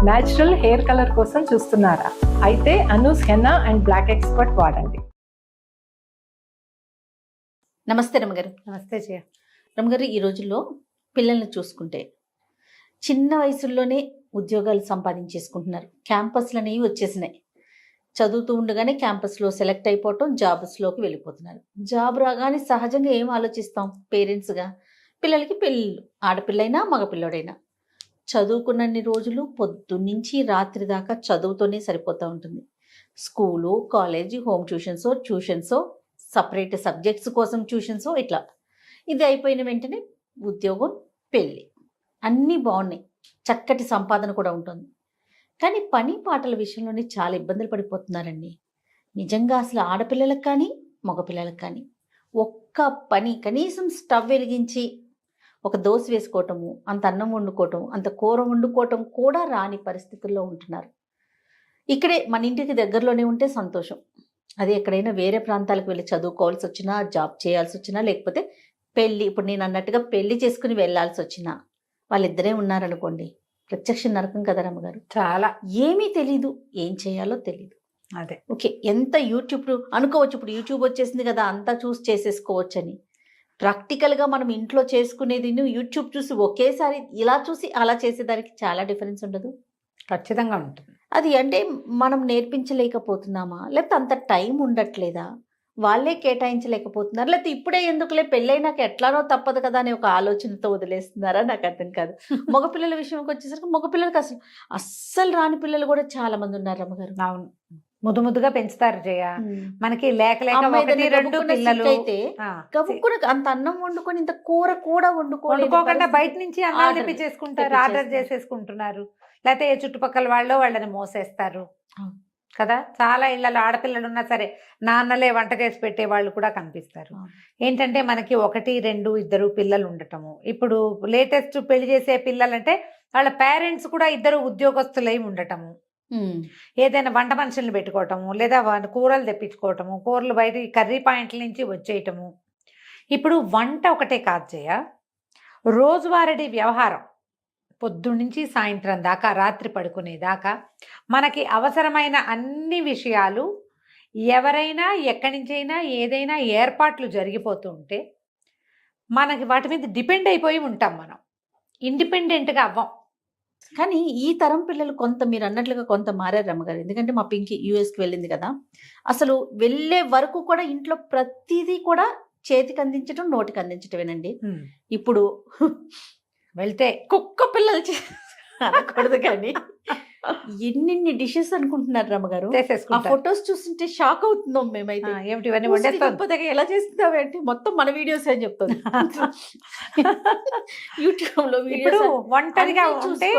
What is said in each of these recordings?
Natural hair colour కోసం చూస్తున్నారా? అయితే Anoos henna and black expert వాడండి. నమస్తే రమగారు. నమస్తే జయ. రమగారు, ఈ రోజుల్లో పిల్లల్ని చూసుకుంటే చిన్న వయసుల్లోనే ఉద్యోగాలు సంపాదించేసుకుంటున్నారు. క్యాంపస్లు అనేవి వచ్చేసినాయి. చదువుతూ ఉండగానే క్యాంపస్లో సెలెక్ట్ అయిపోవటం, జాబ్స్లోకి వెళ్ళిపోతున్నారు. జాబ్ రాగానే సహజంగా ఏం ఆలోచిస్తాం పేరెంట్స్గా? పిల్లలకి పెళ్ళిళ్ళు, ఆడపిల్లైనా మగపిల్లడైనా. చదువుకున్నన్ని రోజులు పొద్దున్నుంచి రాత్రి దాకా చదువుతోనే సరిపోతూ ఉంటుంది. స్కూలు, కాలేజీ, హోమ్ ట్యూషన్సో సపరేట్ సబ్జెక్ట్స్ కోసం ట్యూషన్సో ఇట్లా. ఇది అయిపోయిన వెంటనే ఉద్యోగం, పెళ్ళి, అన్నీ బాగున్నాయి. చక్కటి సంపాదన కూడా ఉంటుంది. కానీ పని పాటల విషయంలోనే చాలా ఇబ్బందులు పడిపోతున్నారండి. నిజంగా అసలు ఆడపిల్లలకు కానీ మగపిల్లలకు కానీ ఒక్క పని, కనీసం స్టవ్ వెలిగించి ఒక దోశ వేసుకోవటము, అంత అన్నం వండుకోవటం, అంత కూర వండుకోవటం కూడా రాని పరిస్థితుల్లో ఉంటున్నారు. ఇక్కడే మన ఇంటికి దగ్గరలోనే ఉంటే సంతోషం. అది ఎక్కడైనా వేరే ప్రాంతాలకు వెళ్ళి చదువుకోవాల్సి వచ్చినా, జాబ్ చేయాల్సి వచ్చినా, లేకపోతే పెళ్ళి, ఇప్పుడు నేను అన్నట్టుగా పెళ్లి చేసుకుని వెళ్ళాల్సి వచ్చినా వాళ్ళిద్దరే ఉన్నారనుకోండి, ప్రత్యక్ష నరకం కదా రమ్మగారు. చాలా. ఏమీ తెలీదు, ఏం చేయాలో తెలీదు. అదే ఓకే, ఎంత యూట్యూబ్ అనుకోవచ్చు, ఇప్పుడు యూట్యూబ్ వచ్చేసింది కదా, అంతా చూసి చేసేసుకోవచ్చు అని. ప్రాక్టికల్గా మనం ఇంట్లో చేసుకునేది యూట్యూబ్ చూసి ఒకేసారి ఇలా చూసి అలా చేసేదానికి చాలా డిఫరెన్స్ ఉండదు? ఖచ్చితంగా ఉంటుంది. అది అంటే మనం నేర్పించలేకపోతున్నామా, లేకపోతే అంత టైం ఉండట్లేదా, వాళ్ళే కేటాయించలేకపోతున్నారు, లేకపోతే ఇప్పుడే ఎందుకులే పెళ్ళైనాక ఎట్లానో తప్పదు కదా అనే ఒక ఆలోచనతో వదిలేస్తున్నారా? నాకు అర్థం కాదు. మగపిల్లల విషయంకి వచ్చేసరికి మగపిల్లలకి అస్సలు రాని పిల్లలు కూడా చాలా మంది ఉన్నారు రమ్మగారు. అవును, ముద్దుగా పెంచుతారు జయ. మనకి లేక ఒకటి రెండు పిల్లలు అయితే గబుక్కున అంత అన్నం వండుకొని ఇంత కూర కూడా వండుకోకుండా బయట నుంచి అన్నం తెప్పించేసుకుంటారు, ఆర్డర్ చేసేసుకుంటున్నారు. లేకపోతే ఏ చుట్టుపక్కల వాళ్ళని మోసేస్తారు కదా. చాలా ఇళ్లలో ఆడపిల్లలు ఉన్నా సరే నాన్నలే వంట చేసి పెట్టే వాళ్ళు కూడా కనిపిస్తారు. ఏంటంటే మనకి 1, 2, 2 పిల్లలు ఉండటము. ఇప్పుడు లేటెస్ట్ పెళ్లి చేసే పిల్లలంటే వాళ్ళ పేరెంట్స్ కూడా 2 ఉద్యోగస్తులై ఉండటము. ఏదైనా వంట మనుషుల్ని పెట్టుకోవటము, లేదా కూరలు తెప్పించుకోవటము, కూరలు బయట కర్రీ పాయింట్ల నుంచి వచ్చేయటము. ఇప్పుడు వంట ఒకటే కాదు జయ, రోజువారీ వ్యవహారం పొద్దున్నుంచి సాయంత్రం దాకా, రాత్రి పడుకునేదాకా మనకి అవసరమైన అన్ని విషయాలు ఎవరైనా ఎక్కడి నుంచైనా ఏదైనా ఏర్పాట్లు జరిగిపోతూ ఉంటే మనకి వాటి మీద డిపెండ్ అయిపోయి ఉంటాం. మనం ఇండిపెండెంట్గా అవ్వం. కానీ ఈ తరం పిల్లలు కొంత మీరు అన్నట్లుగా కొంత మారారు రమ్మగారు. ఎందుకంటే మా పింకి యూఎస్కి వెళ్ళింది కదా, అసలు వెళ్ళే వరకు కూడా ఇంట్లో ప్రతిదీ కూడా చేతికి అందించడం, నోటికి అందించటమేనండి. ఇప్పుడు వెళ్తే కుక్క పిల్లలు అనకూడదు కానీ ఎన్ని డిషెస్ అనుకుంటున్నారు రమ్మగారు. ఆ ఫొటోస్ చూస్తుంటే షాక్ అవుతున్నాం మేమైతే. ఏమిటి ఇవన్నీ వండేస్తాం, ఎలా చేస్తున్నావు అంటే మొత్తం మన వీడియోస్ అని చెప్తుంది. యూట్యూబ్ లో ఇప్పుడు ఒంటరిగా ఉంటే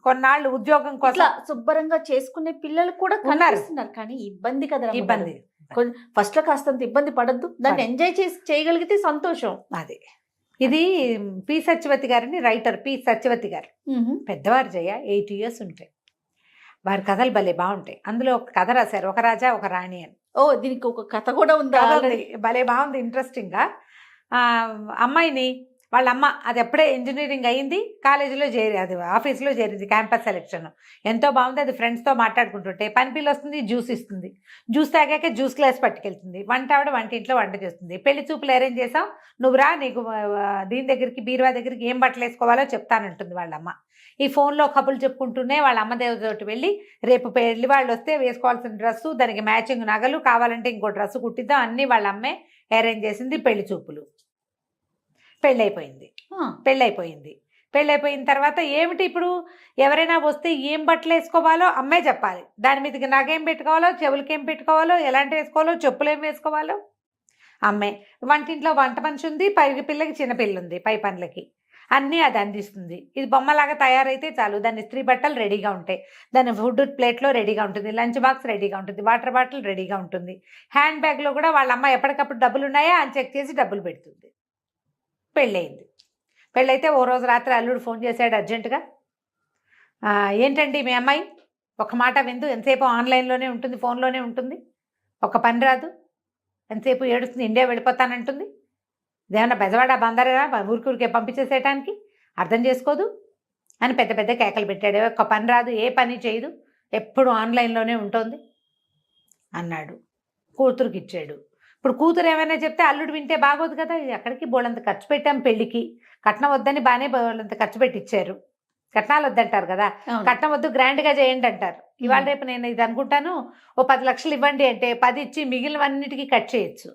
కొన్నాళ్ళు ఉద్యోగం కోసం శుభ్రంగా చేసుకునే పిల్లలు కూడా కనిపిస్తున్నారు. కానీ ఇబ్బంది కదా, ఇబ్బంది. ఫస్ట్ లో కాస్తంత ఇబ్బంది పడద్దు, దాన్ని ఎంజాయ్ చేసి చేయగలిగితే సంతోషం. అదే ఇది పి సత్యవతి గారిని, రైటర్ పి సత్యవతి గారు, పెద్దవారు జయ, 8 years ఉంటాయి. వారి కథలు భలే బాగుంటాయి. అందులో ఒక కథ రాశారు, ఒక రాజా ఒక రాణి అని. దీనికి ఒక కథ కూడా ఉంది, భలే బాగుంది, ఇంట్రెస్టింగ్గా. అమ్మాయిని వాళ్ళ అమ్మ అది ఎప్పుడే ఇంజనీరింగ్ అయింది, కాలేజీలో అది ఆఫీస్లో చేరింది, క్యాంపస్ సెలెక్షన్ ఎంతో బాగుంది. అది ఫ్రెండ్స్తో మాట్లాడుకుంటుంటే పని పిల్ల వస్తుంది, జ్యూస్ ఇస్తుంది, జ్యూస్ తాగాక జ్యూస్ గ్లాస్ పట్టుకెళ్తుంది. వంటింట్లో వంట చేస్తుంది. పెళ్లి చూపులు అరేంజ్ చేసాం, నువ్వు రా, నీకు దీని దగ్గరికి, బీరువా దగ్గరికి ఏం బట్టలు వేసుకోవాలో చెప్తానంటుంది వాళ్ళమ్మ. ఈ ఫోన్లో కబుర్లు చెప్పుకుంటూనే వాళ్ళ అమ్మ దేవతోటి వెళ్ళి రేపు పెళ్లి వాళ్ళు వస్తే వేసుకోవాల్సిన డ్రెస్సు, దానికి మ్యాచింగ్ నగలు, కావాలంటే ఇంకో డ్రెస్సు కుట్టిద్దాం, అన్నీ వాళ్ళ అమ్మే అరేంజ్ చేసింది. పెళ్లి చూపులు, పెళ్ళైపోయిన తర్వాత ఏమిటి ఇప్పుడు ఎవరైనా వస్తే ఏం బట్టలు వేసుకోవాలో అమ్మే చెప్పాలి. దాని మీదకి నగేం పెట్టుకోవాలో, చెవులకి ఏం పెట్టుకోవాలో, ఎలాంటి వేసుకోవాలో, చెప్పులు ఏం వేసుకోవాలో అమ్మే. వంటింట్లో వంట మనిషి ఉంది, పై పిల్లకి చిన్నపిల్ల ఉంది, పై పనులకి అన్నీ అది అందిస్తుంది. ఇది బొమ్మలాగా తయారైతే చాలు, దాని ఇస్త్రీ బట్టలు రెడీగా ఉంటాయి, దాని ఫుడ్ ప్లేట్లో రెడీగా ఉంటుంది, లంచ్ బాక్స్ రెడీగా ఉంటుంది, వాటర్ బాటిల్ రెడీగా ఉంటుంది, హ్యాండ్ బ్యాగ్లో కూడా వాళ్ళ అమ్మ ఎప్పటికప్పుడు డబ్బులు ఉన్నాయా అని చెక్ చేసి డబ్బులు పెడుతుంది. పెళ్ళయింది. పెళ్ళైతే ఓ రోజు రాత్రి అల్లుడు ఫోన్ చేశాడు అర్జెంటుగా, ఏంటండి మీ అమ్మాయి ఒక మాట విందు, ఎంతసేపు ఆన్లైన్లోనే ఉంటుంది, ఫోన్లోనే ఉంటుంది, ఒక పని రాదు, ఎంతసేపు ఏడుస్తుంది, ఇండియా వెళ్ళిపోతానంటుంది, ఇదేమన్నా బెజవాడ బందరా ఊరికే పంపించేసేయటానికి, అర్థం చేసుకోదు అని పెద్ద పెద్ద కేకలు పెట్టాడు. ఒక్క పని రాదు, ఏ పని చేయదు, ఎప్పుడు ఆన్లైన్లోనే ఉంటుంది అన్నాడు. కూతురుకి ఇచ్చాడు. ఇప్పుడు కూతురు ఏమైనా చెప్తే అల్లుడు వింటే బాగోదు కదా. ఎక్కడికి బోళ్ళంత ఖర్చు పెట్టాం పెళ్ళికి, కట్నం వద్దని బాగానే బోళ్ళంత ఖర్చు పెట్టిచ్చారు. కట్నాలు వద్దంటారు కదా, కట్నం వద్దు గ్రాండ్గా చేయండి అంటారు. ఇవాళ రేపు నేను ఇది అనుకుంటాను, ఓ 10 లక్షలు ఇవ్వండి అంటే 10 ఇచ్చి మిగిలినవన్నిటికీ కట్ చేయొచ్చు.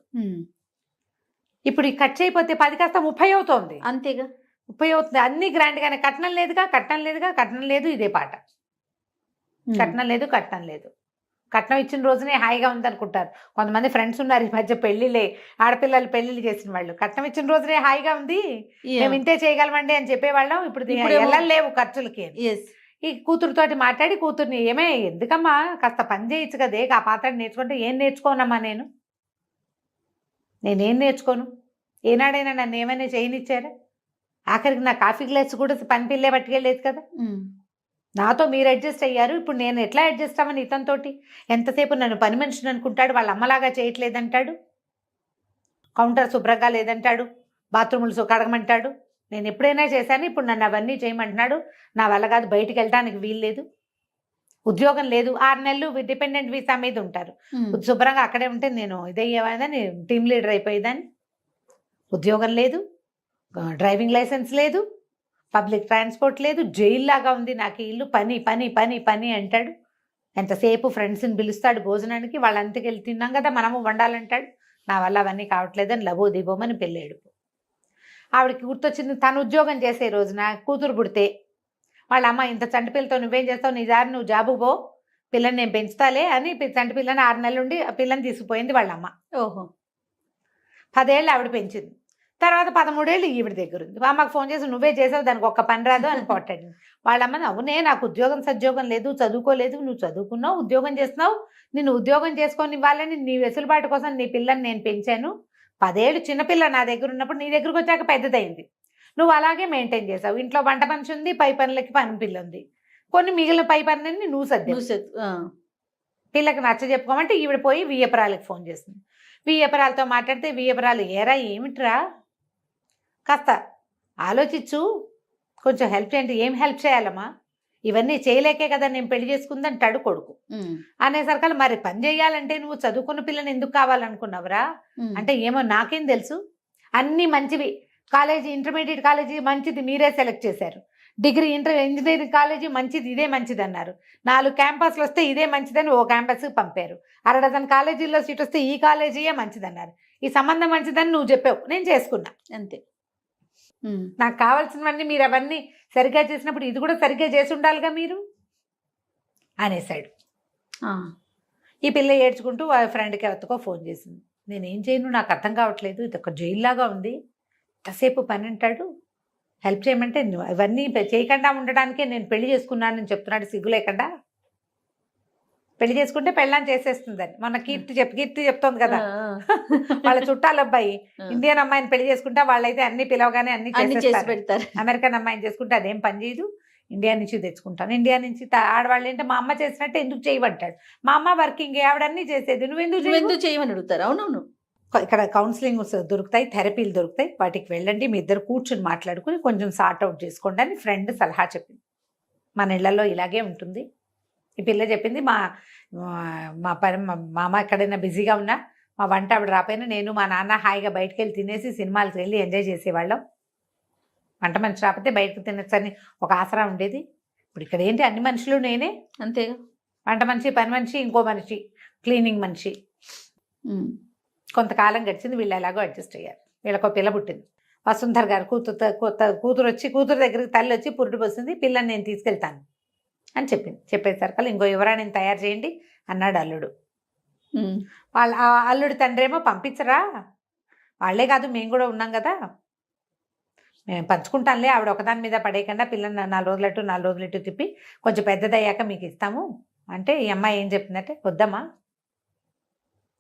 ఇప్పుడు ఈ కట్ చేయకపోతే 10 కాస్త 30 అవుతోంది. అంతేగా, 30 అవుతుంది. అన్ని గ్రాండ్గానే. కట్నం లేదుగా, కట్నం లేదుగా, కట్నం లేదు, ఇదే పాట. కట్నం లేదు, కట్నం లేదు. కట్నం ఇచ్చిన రోజునే హాయిగా ఉందనుకుంటారు కొంతమంది. ఫ్రెండ్స్ ఉన్నారు ఈ మధ్య పెళ్లిలే, ఆడపిల్లలు పెళ్లిళ్ళు చేసిన వాళ్ళు. కట్నం ఇచ్చిన రోజునే హాయిగా ఉంది, మేము ఇంతే చేయగలమండి అని చెప్పేవాళ్ళం. ఇప్పుడు వెళ్ళలేవు ఖర్చులకి. ఈ కూతురుతోటి మాట్లాడి కూతుర్ని, ఏమే ఎందుకమ్మా కాస్త పని చేయొచ్చు కదే, ఆ పాత్ర నేర్చుకుంటే. ఏం నేర్చుకోనమ్మా నేనేం నేర్చుకోను? ఏనాడైనా నన్ను ఏమైనా చేయనిచ్చారా? ఆఖరికి నా కాఫీ గ్లాస్ కూడా పని పిల్లే పట్టుకెళ్ళలేదు కదా. నాతో మీరు అడ్జస్ట్ అయ్యారు, ఇప్పుడు నేను ఎట్లా అడ్జస్ట్ అవ్వను ఇతనితోటి? ఎంతసేపు నన్ను పని మనిషిని అనుకుంటాడు, వాళ్ళ అమ్మలాగా చేయట్లేదంటాడు, కౌంటర్ శుభ్రంగా లేదంటాడు, బాత్రూములు కడగమంటాడు. నేను ఎప్పుడైనా చేశాను, ఇప్పుడు నన్ను అవన్నీ చేయమంటున్నాడు. నా వల్ల కాదు, బయటికి వెళ్ళడానికి వీలు లేదు, ఉద్యోగం లేదు, 6 నెలలు డిపెండెంట్ వీసా మీద ఉంటారు. శుభ్రంగా అక్కడే ఉంటే నేను ఇదయ్యేవాదని, టీమ్ లీడర్ అయిపోయేదాన్ని. ఉద్యోగం లేదు, డ్రైవింగ్ లైసెన్స్ లేదు, పబ్లిక్ ట్రాన్స్పోర్ట్ లేదు, జైల్లాగా ఉంది నాకు ఇల్లు. పని పని పని పని అంటాడు. ఎంతసేపు ఫ్రెండ్స్ని పిలుస్తాడు భోజనానికి, వాళ్ళంతకి వెళ్ళి తిన్నాం కదా మనము వండాలంటాడు. నా వల్ల అవన్నీ కావట్లేదని లబో దిబోమని పెళ్ళాడు. ఆవిడకి గుర్తొచ్చింది, తను ఉద్యోగం చేసే రోజున కూతురు పుడితే వాళ్ళ అమ్మ, ఇంత చంటి పిల్లతో నువ్వేం చేస్తావు, నీ దారి నువ్వు జాబుకు పో, పిల్లని నేను పెంచుతాలే అని చంటి పిల్లని 6 నెలలు ఉండి ఆ పిల్లని తీసుకుపోయింది వాళ్ళమ్మ. 10 ఏళ్ళు ఆవిడ పెంచింది. తర్వాత 13 ఏళ్ళు ఈవిడ దగ్గర ఉంది. అమ్మకు ఫోన్ చేసి, నువ్వే చేసావు, దానికి ఒక్క పని రాదు అని పోటాడు. వాళ్ళమ్మని, అవునే నాకు ఉద్యోగం సద్యోగం లేదు, చదువుకోలేదు, నువ్వు చదువుకున్నావు, ఉద్యోగం చేస్తున్నావు, నిన్ను ఉద్యోగం చేసుకొని ఇవ్వాలని నీ వెసులుబాటు కోసం నీ పిల్లని నేను పెంచాను. 10 ఏళ్ళు చిన్నపిల్ల నా దగ్గర ఉన్నప్పుడు నీ దగ్గరకు వచ్చాక పెద్దదైంది. నువ్వు అలాగే మెయింటైన్ చేసావు. ఇంట్లో వంట మనిషి ఉంది, పై పనులకి పని పిల్ల ఉంది, కొన్ని మిగిలిన పై పనులన్నీ నువ్వు సర్దావు. పిల్లకి నచ్చ చెప్పుకోమంటే ఈవిడ పోయి వియ్యపురాలకి ఫోన్ చేసింది. వియ్యపురాలతో మాట్లాడితే, వియ్యపురాలు, ఏరా ఏమిట్రా, కాస్త ఆలోచించు, కొంచెం హెల్ప్ చేయండి. ఏం హెల్ప్ చేయాలమ్మా, ఇవన్నీ చేయలేకే కదా నేను పెళ్లి చేసుకుందంటాడు కొడుకు. అనేసరికల్, మరి పని చేయాలంటే నువ్వు చదువుకున్న పిల్లని ఎందుకు కావాలనుకున్నావురా అంటే, ఏమో నాకేం తెలుసు, అన్నీ మంచివి, కాలేజీ ఇంటర్మీడియట్ కాలేజీ మంచిది మీరే సెలెక్ట్ చేశారు, డిగ్రీ ఇంజనీరింగ్ కాలేజీ మంచిది, ఇదే మంచిది అన్నారు, 4 క్యాంపస్లు వస్తే ఇదే మంచిదని ఓ క్యాంపస్కి పంపారు, 6 డజన్ కాలేజీల్లో సీట్ వస్తే ఈ కాలేజీయే మంచిదన్నారు, ఈ సంబంధం మంచిదని నువ్వు చెప్పావు, నేను చేసుకున్నా అంతే. నాకు కావాల్సినవన్నీ మీరు అవన్నీ సరిగ్గా చేసినప్పుడు ఇది కూడా సరిగ్గా చేసి ఉండాలిగా మీరు అనేసాడు. ఈ పిల్ల ఏడ్చుకుంటూ వాళ్ళ ఫ్రెండ్కి ఎవరికో ఫోన్ చేసింది. నేనేం చేయను, నాకు అర్థం కావట్లేదు, ఇది ఒక జైల్లాగా ఉంది, ఎంతసేపు పని అంటాడు, హెల్ప్ చేయమంటే ఇవన్నీ చేయకుండా ఉండడానికే నేను పెళ్లి చేసుకున్నానని చెప్తున్నాడు, సిగ్గు లేకుండా. పెళ్లి చేసుకుంటే పెళ్ళాన్ని చేసేస్తుందని మొన్న కీర్తి చెప్తోంది కదా, వాళ్ళ చుట్టాల అబ్బాయి ఇండియన్ అమ్మాయిని పెళ్లి చేసుకుంటే వాళ్ళైతే అన్ని పిలవగానే అన్ని చేసి పెడతారు. అమెరికన్ అమ్మాయిని చేసుకుంటే అదేం పని చేయదు, ఇండియా నుంచి తెచ్చుకుంటాను. ఇండియా నుంచి ఆడవాళ్ళు ఏంటంటే, మా అమ్మ చేసినట్టే ఎందుకు చేయమంటాడు, మా అమ్మ వర్కింగ్, ఆవిడన్నీ చేసేది, నువ్వెందుకు చేయమని అడుగుతారు. అవునవును, ఇక్కడ కౌన్సిలింగ్ దొరుకుతాయి, థెరపీలు దొరుకుతాయి, వాటికి వెళ్ళండి, మీ ఇద్దరు కూర్చుని మాట్లాడుకుని కొంచెం సార్ట్ అవుట్ చేసుకోండి అని ఫ్రెండ్ సలహా చెప్పింది. మన ఇళ్లలో ఇలాగే ఉంటుంది. ఈ పిల్ల చెప్పింది, మా అమ్మ ఎక్కడైనా బిజీగా ఉన్నా, మా వంట ఆవిడ రాపోయినా, నేను మా నాన్న హాయిగా బయటకు వెళ్ళి తినేసి సినిమాలకు వెళ్ళి ఎంజాయ్ చేసేవాళ్ళం, వంట మనిషి రాకపోతే బయటకు తినచ్చని ఒక ఆసరా ఉండేది. ఇప్పుడు ఇక్కడ ఏంటి, అన్ని మనుషులు నేనే, అంతేగా, వంట మనిషి, పని మనిషి, ఇంకో మనిషి, క్లీనింగ్ మనిషి. కొంతకాలం గడిచింది, వీళ్ళు ఎలాగో అడ్జస్ట్ అయ్యారు. వీళ్ళకో పిల్ల పుట్టింది. వసుంధర్ గారు కూతురు దగ్గరికి తల్లి వచ్చి పురుడు పోసింది, పిల్లని నేను తీసుకెళ్తాను అని చెప్పింది. చెప్పేసరికి ఇంకో యువరాణిని తయారు చేయండి అన్నాడు అల్లుడు. వాళ్ళ అల్లుడు తండ్రి ఏమో, పంపించరా, వాళ్ళే కాదు మేము కూడా ఉన్నాం కదా, మేము పంచుకుంటానులే, ఆవిడ ఒకదాని మీద పడేయకుండా పిల్లని 4 రోజులట్టు తిప్పి కొంచెం పెద్దదయ్యాక మీకు ఇస్తాము అంటే, ఈ అమ్మాయి ఏం చెప్పిందంటే, వద్దమ్మా,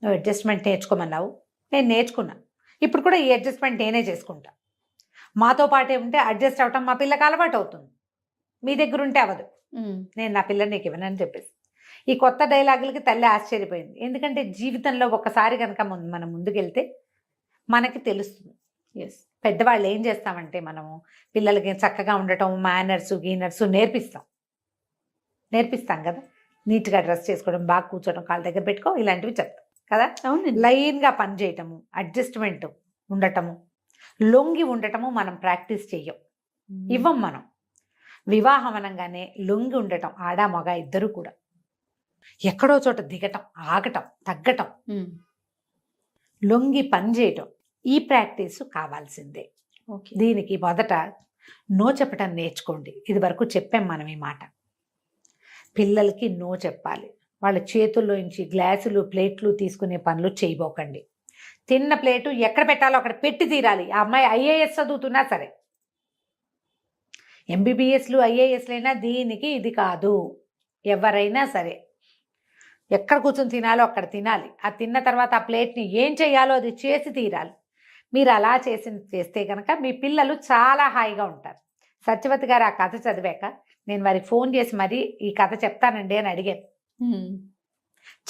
నువ్వు అడ్జస్ట్మెంట్ నేర్చుకోమన్నావు, నేను నేర్చుకున్నా, ఇప్పుడు కూడా ఈ అడ్జస్ట్మెంట్ నేనే చేసుకుంటా, మాతో పాటే ఉంటే అడ్జస్ట్ అవటం మా పిల్లకి అలవాటు అవుతుంది, మీ దగ్గర ఉంటే అవ్వదు, నేను నా పిల్లని నీకు ఇవ్వనని చెప్పేసి. ఈ కొత్త డైలాగులకి తల్లి ఆశ్చర్యపోయింది. ఎందుకంటే జీవితంలో ఒక్కసారి కనుక మనం ముందుకెళ్తే మనకి తెలుస్తుంది. ఎస్, పెద్దవాళ్ళు ఏం చేస్తామంటే మనము పిల్లలకి చక్కగా ఉండటం, మేనర్స్ గీనర్స్ నేర్పిస్తాం కదా. నీట్గా డ్రెస్ చేసుకోవడం, బాగా కూర్చోవడం, కాళ్ళ దగ్గర పెట్టుకో, ఇలాంటివి చెప్తాం కదా. అవునండి. లైన్గా పని చేయటము, అడ్జస్ట్మెంట్ ఉండటము, లొంగి ఉండటము మనం ప్రాక్టీస్ చెయ్యం, ఇవ్వం మనం. వివాహం అనగానే లొంగి ఉండటం, ఆడ మగ ఇద్దరు కూడా ఎక్కడో చోట దిగటం, ఆగటం, తగ్గటం, లొంగి పని చేయటం, ఈ ప్రాక్టీస్ కావాల్సిందే. ఓకే. దీనికి మొదట నో చెప్పటం నేర్చుకోండి. ఇది వరకు చెప్పాం మనం ఈ మాట. పిల్లలకి నో చెప్పాలి. వాళ్ళ చేతుల్లోంచి గ్లాసులు ప్లేట్లు తీసుకునే పనులు చేయబోకండి. తిన్న ప్లేటు ఎక్కడ పెట్టాలో అక్కడ పెట్టి తీరాలి. ఆ అమ్మాయి ఐఏఎస్ చదువుతున్నా సరే, ఎంబీబీఎస్లు ఐఏఎస్లైనా దీనికి ఇది కాదు. ఎవరైనా సరే ఎక్కడ కూర్చొని తినాలో అక్కడ తినాలి. ఆ తిన్న తర్వాత ఆ ప్లేట్ని ఏం చేయాలో అది చేసి తీరాలి. మీరు అలా చేస్తే కనుక మీ పిల్లలు చాలా హాయిగా ఉంటారు. సత్యవతి గారు ఆ కథ చదివాక నేను వారికి ఫోన్ చేసి మరీ ఈ కథ చెప్తానండి అని అడిగాను.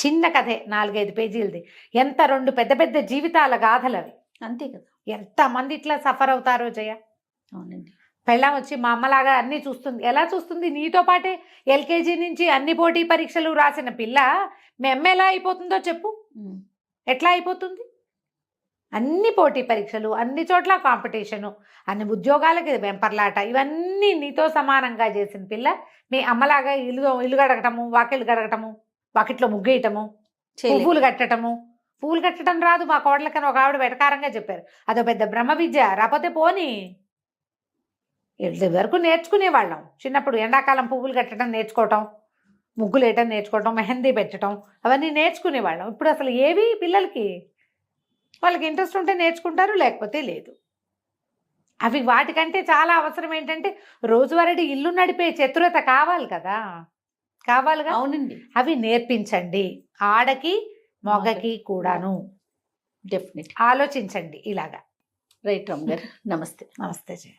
చిన్న కథే, 4-5 పేజీలది. ఎంత 2 పెద్ద పెద్ద జీవితాల గాథలు అవి. అంతే కదా. ఎంతమంది ఇట్లా సఫర్ అవుతారో జయ. అవునండి. పెళ్ళాం వచ్చి మా అమ్మలాగా అన్నీ చూస్తుంది. ఎలా చూస్తుంది? నీతో పాటే ఎల్కేజీ నుంచి అన్ని పోటీ పరీక్షలు రాసిన పిల్ల మీ అమ్మ ఎలా అయిపోతుందో చెప్పు. ఎట్లా అయిపోతుంది? అన్ని పోటీ పరీక్షలు, అన్ని చోట్ల కాంపిటీషను, అన్ని ఉద్యోగాలకి వెంపర్లాట, ఇవన్నీ నీతో సమానంగా చేసిన పిల్ల మీ అమ్మలాగా ఇల్లు గడగటము, వాకిళ్ళు గడగటము, వాకిట్లో ముగ్గేయటము, పువ్వులు కట్టటము. పువ్వులు కట్టడం రాదు మా కోడలకని ఒక ఆవిడ వెటకారంగా చెప్పారు. అదో పెద్ద బ్రహ్మ విద్య. రాకపోతే పోనీ. వరకు నేర్చుకునేవాళ్ళం చిన్నప్పుడు. ఎండాకాలం పువ్వులు కట్టడం నేర్చుకోవటం, ముగ్గులు వేయటం నేర్చుకోవటం, మెహందీ పెట్టడం, అవన్నీ నేర్చుకునేవాళ్ళం. ఇప్పుడు అసలు ఏవి పిల్లలకి? వాళ్ళకి ఇంట్రెస్ట్ ఉంటే నేర్చుకుంటారు, లేకపోతే లేదు. అవి వాటికంటే చాలా అవసరం ఏంటంటే రోజువారీ ఇల్లు నడిపే చతురత కావాలి కదా. కావాలిగా. అవునండి. అవి నేర్పించండి, ఆడకి మగకి కూడాను. డెఫినెట్. ఆలోచించండి ఇలాగా. రైట్ రామ్ గారు. నమస్తే. నమస్తే జయ.